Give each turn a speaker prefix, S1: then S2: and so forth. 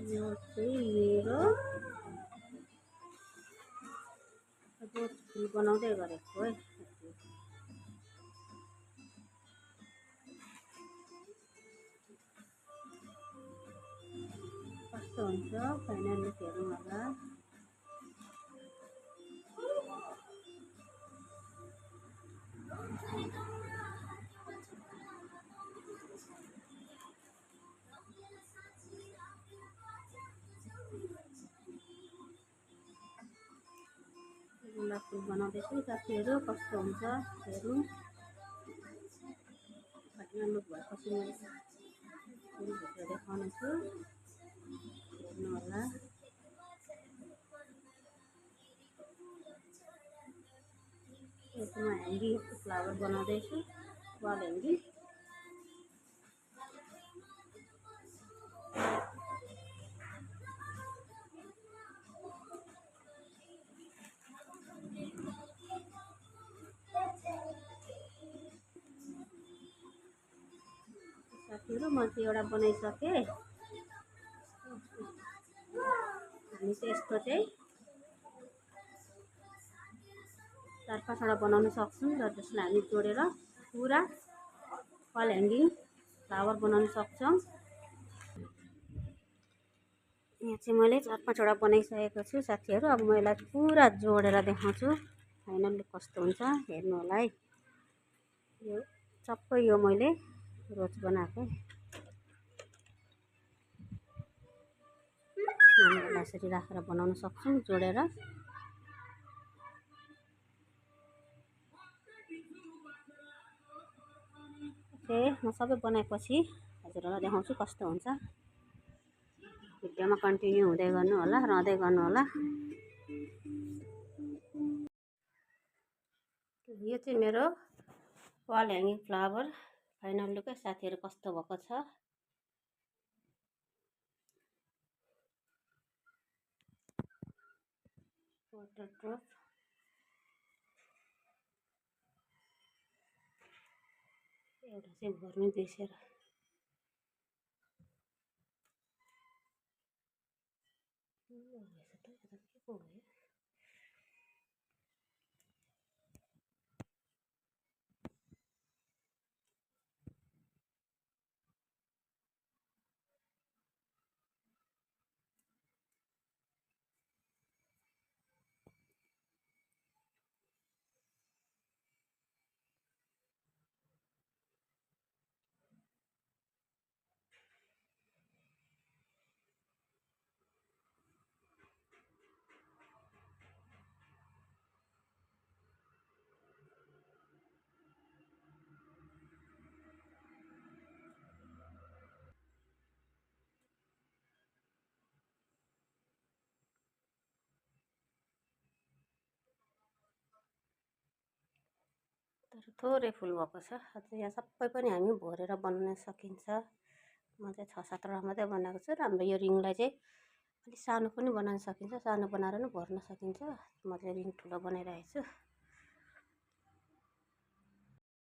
S1: यो चाहिँ मेरो रोज फुल बनाउँदै गरेको है। कस्तो हुन्छ फाइनल लुक हेरौँ होला। गुलाब फुल बनाउँदैछु साथीहरू, कस्तो हुन्छ हेरौँ। फाइनल लुक भएपछि म फुलभित्र देखाउनेछु, हेर्नु होला। यसमा ह्याङ्गिङ फ्लावर बनाउँदैछु, वाल ह्याङ्गिङ। साथीहरू म चाहिँ एउटा बनाइसकेँ। हामी चाहिँ यस्तो चाहिँ 4-5वटा बनाउन सक्छौँ र त्यसलाई हामी जोडेर पुरा वाल ह्याङ्गिङ फ्लावर बनाउन सक्छौँ। यहाँ चाहिँ मैले 4-5वटा बनाइसकेको छु साथीहरू। अब म यसलाई पुरा जोडेर देखाउँछु फाइनल लुक कस्तो हुन्छ हेर्नु होला है। यो सबै यो मैले रोज बनाएको हामी यसरी राखेर बनाउन सक्छौँ जोडेर। ओके, म सबै बनाएपछि हजुरहरूलाई देखाउँछु कस्तो हुन्छ। भिडियोमा कन्टिन्यू हुँदै गर्नु होला, रहँदै गर्नु होला। यो चाहिँ मेरो wall hanging flower final look साथीहरू कस्तो भएको छ। वाटर ड्रप एउटा चाहिँ भर्नु बिर्सेर के पो भयो। तर थोरै फुल भएको छ। अझै यहाँ सबै पनि हामी भरेर बनाउन सकिन्छ। म चाहिँ 6-7वटा मात्रै बनाएको छु र हाम्रो यो रिङलाई चाहिँ अलिक सानो पनि बनाउन सकिन्छ। सानो बनाएर पनि भर्न सकिन्छ। म चाहिँ रिङ ठुलो बनाइरहेको छु।